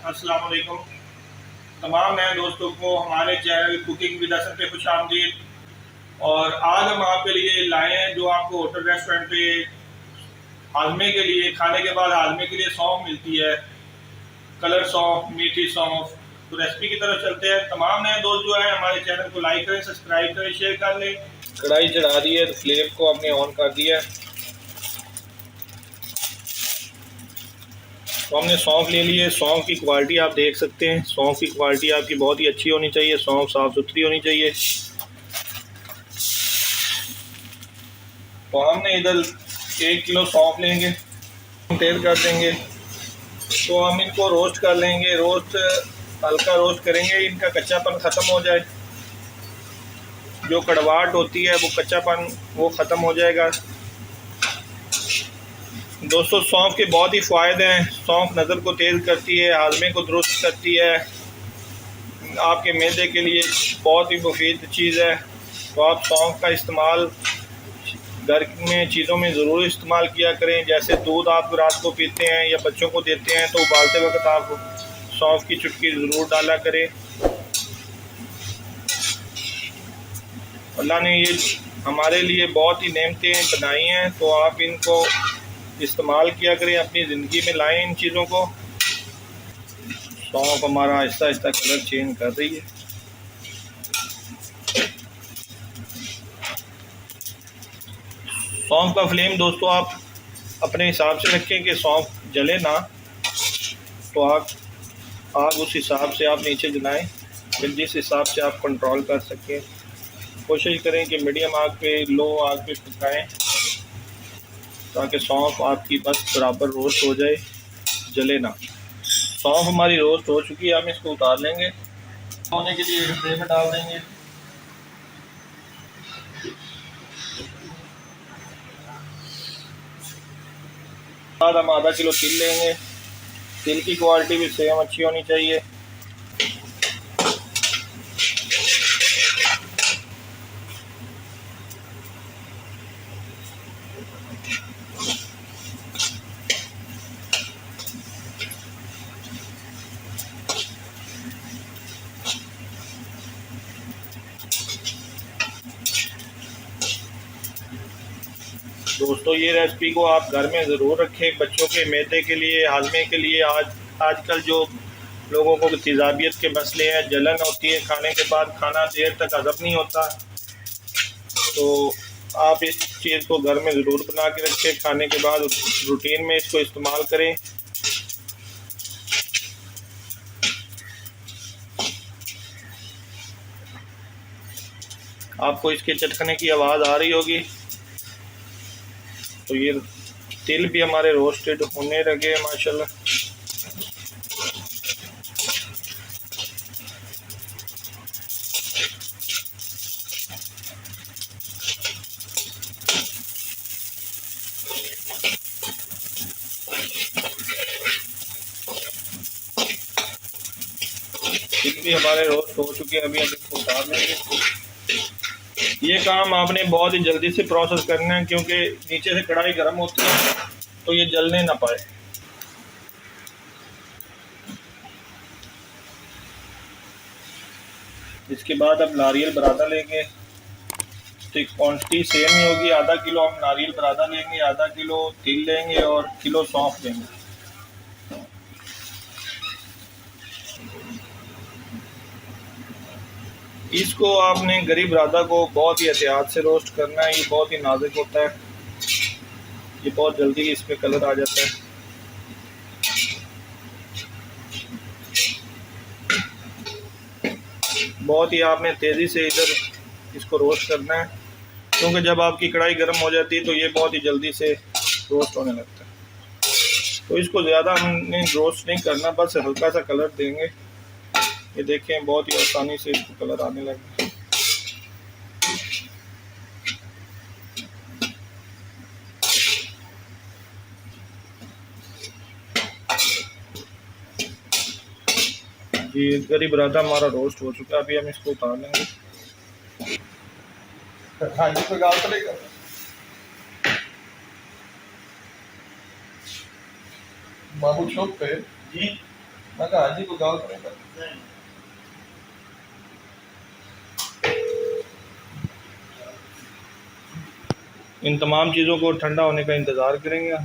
अस्सलाम वालेकुम। तमाम नए दोस्तों को हमारे चैनल कुकिंग विद हसन पे खुश आमदीद। और आज हम आपके लिए लाए हैं जो आपको होटल रेस्टोरेंट पे हाजमे के लिए, खाने के बाद हाजमे के लिए सौंफ मिलती है, कलर सौंफ, मीठी सौंफ। तो रेसिपी की तरफ चलते हैं। तमाम नए दोस्त जो है हमारे चैनल को लाइक करें, सब्सक्राइब करें, शेयर कर लें। कढ़ाई चढ़ा दी है तो फ्लेम को हमने ऑन कर दिया है। तो हमने सौंफ ले ली है। सौंफ की क्वालिटी आप देख सकते हैं। सौंफ की क्वालिटी आपकी बहुत ही अच्छी होनी चाहिए। सौंफ साफ़ सुथरी होनी चाहिए। तो हमने इधर 1 किलो सौंफ लेंगे, तेल कर देंगे। तो हम इनको रोस्ट कर लेंगे। रोस्ट हल्का रोस्ट करेंगे, इनका कच्चापन ख़त्म हो जाए। जो कड़वाहट होती है वो कच्चापन वो ख़त्म हो जाएगा। दोस्तों सौंफ के बहुत ही फ़ायदे हैं। सौंफ नज़र को तेज़ करती है, हाजमे को दुरुस्त करती है, आपके मैदे के लिए बहुत ही मुफीद चीज़ है। तो आप सौंफ का इस्तेमाल घर में चीज़ों में ज़रूर इस्तेमाल किया करें। जैसे दूध आप रात को पीते हैं या बच्चों को देते हैं तो उबालते वक्त आप सौंफ की चुटकी ज़रूर डाला करें। अल्लाह ने ये हमारे लिए बहुत ही नेमतें बनाई हैं, तो आप इनको इस्तेमाल किया करें, अपनी ज़िंदगी में लाएं इन चीज़ों को। सौंफ हमारा आहिस्ता आहिस्ता कलर चेंज कर रही है। सौंफ का फ्लेम दोस्तों आप अपने हिसाब से रखें कि सौंफ जले ना, तो आग उस हिसाब से आप नीचे जलाएं फिर जिस हिसाब से आप कंट्रोल कर सकें। कोशिश करें कि मीडियम आग पे, लो आग पे पकाएं ताकि सौंफ आपकी बस बराबर रोस्ट हो जाए, जले ना। सौंफ हमारी रोस्ट हो चुकी है, हम इसको उतार लेंगे। होने के लिए एक ट्रे में डाल देंगे। बाद हम आधा किलो तिल लेंगे। तिल की क्वालिटी भी सेम अच्छी होनी चाहिए। दोस्तों ये रेसिपी को आप घर में ज़रूर रखें, बच्चों के मैदे के लिए, हाजमे के लिए। आजकल जो लोगों को तेज़ाबियत के मसले हैं, जलन होती है, खाने के बाद खाना देर तक हज़म नहीं होता, तो आप इस चीज़ को घर में ज़रूर बना के रखें। खाने के बाद रूटीन में इसको इस्तेमाल करें। आपको इसके चटकने की आवाज़ आ रही होगी। तो ये तिल भी हमारे रोस्टेड होने लगे माशाल्लाह। तिल भी हमारे रोस्ट हो चुके हैं, अभी हम इसको उतार लेंगे। ये काम आपने बहुत ही जल्दी से प्रोसेस करना है क्योंकि नीचे से कढ़ाई गर्म होती है तो ये जलने ना पाए। इसके बाद अब नारियल बरादा लेंगे। तो क्वांटिटी सेम ही होगी। आधा किलो हम नारियल बरादा लेंगे, आधा किलो तिल लेंगे और किलो सौंफ लेंगे। इसको आपने गरीब बरादा को बहुत ही एहतियात से रोस्ट करना है। ये बहुत ही नाजुक होता है, ये बहुत जल्दी इस पे कलर आ जाता है। बहुत ही आपने तेज़ी से इधर इसको रोस्ट करना है क्योंकि जब आपकी कढ़ाई गर्म हो जाती है तो ये बहुत ही जल्दी से रोस्ट होने लगता है। तो इसको ज़्यादा हमने रोस्ट नहीं करना, बस हल्का सा कलर देंगे। ये देखें बहुत ही आसानी से इसको कलर आने लगा। ये गरीब बरादा हमारा रोस्ट हो चुका है, अभी हम इसको उतार लेंगे। हाँ जी, तो गाल चलेगा बाबू चौक पे जी। मैं कहा हाजी को गाल करेगा। इन तमाम चीज़ों को ठंडा होने का इंतज़ार करेंगे।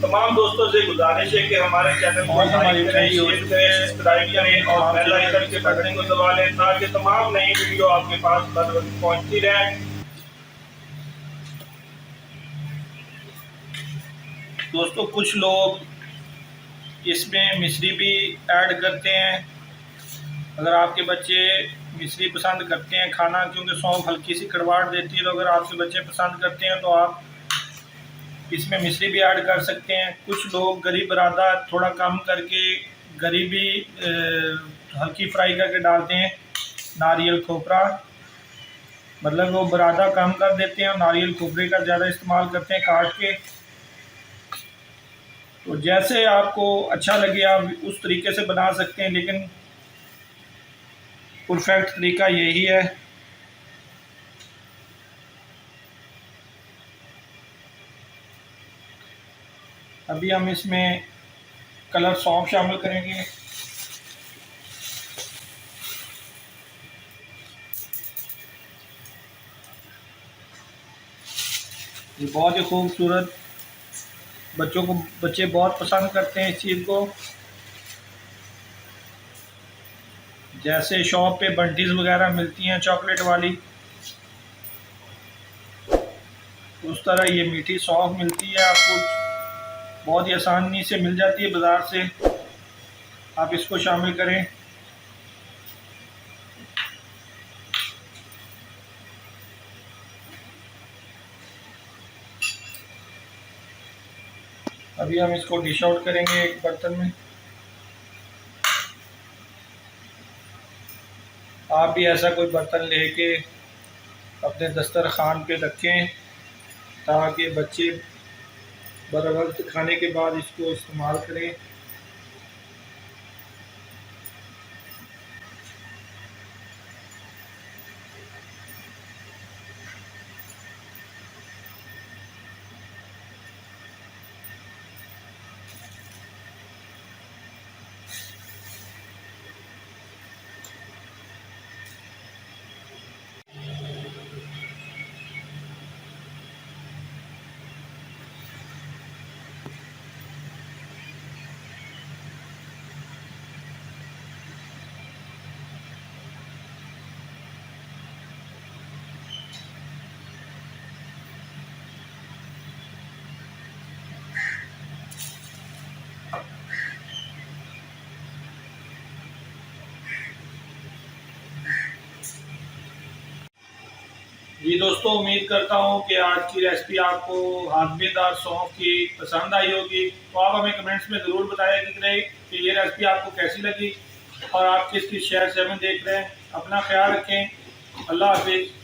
तमाम दोस्तों से गुजारिश है कि हमारे चैनल को लाइक करें, शेयर करें, सब्सक्राइब करें और बेल आइकन के बटन को दबा लें ताकि तमाम नई वीडियो आपके पास बर वक्त पहुंचती रहे। दोस्तों कुछ लोग इसमें मिश्री भी ऐड करते हैं। अगर आपके बच्चे मिश्री पसंद करते हैं खाना, क्योंकि सौंफ हल्की सी कड़वाहट देती है, तो अगर आपके बच्चे पसंद करते हैं तो आप इसमें मिश्री भी ऐड कर सकते हैं। कुछ लोग गरीब बरादा थोड़ा कम करके गरीबी हल्की फ्राई करके डालते हैं। नारियल खोपरा, मतलब वो बरादा कम कर देते हैं और नारियल खोपरे का ज़्यादा इस्तेमाल करते हैं काट के। तो जैसे आपको अच्छा लगे आप उस तरीके से बना सकते हैं, लेकिन परफेक्ट तरीका यही है। अभी हम इसमें कलर सौंफ शामिल करेंगे। ये बहुत ही खूबसूरत, बच्चे बहुत पसंद करते हैं इस चीज़ को। जैसे शॉप पे बंटीज वगैरह मिलती हैं चॉकलेट वाली, उस तरह ये मीठी सौंफ मिलती है आपको, बहुत ही आसानी से मिल जाती है बाज़ार से। आप इसको शामिल करें। अभी हम इसको डिश आउट करेंगे एक बर्तन में। आप भी ऐसा कोई बर्तन लेके अपने दस्तरखान पे रखें ताकि बच्चे बर वक्त खाने के बाद इसको इस्तेमाल करें। जी दोस्तों, उम्मीद करता हूँ कि आज की रेसिपी आपको हाथमेदार सौंफ की पसंद आई होगी। तो आप हमें कमेंट्स में ज़रूर बताया कि ये रेसिपी आपको कैसी लगी और आप किस किस शहर से हमें देख रहे हैं। अपना ख्याल रखें। अल्लाह हाफिज़।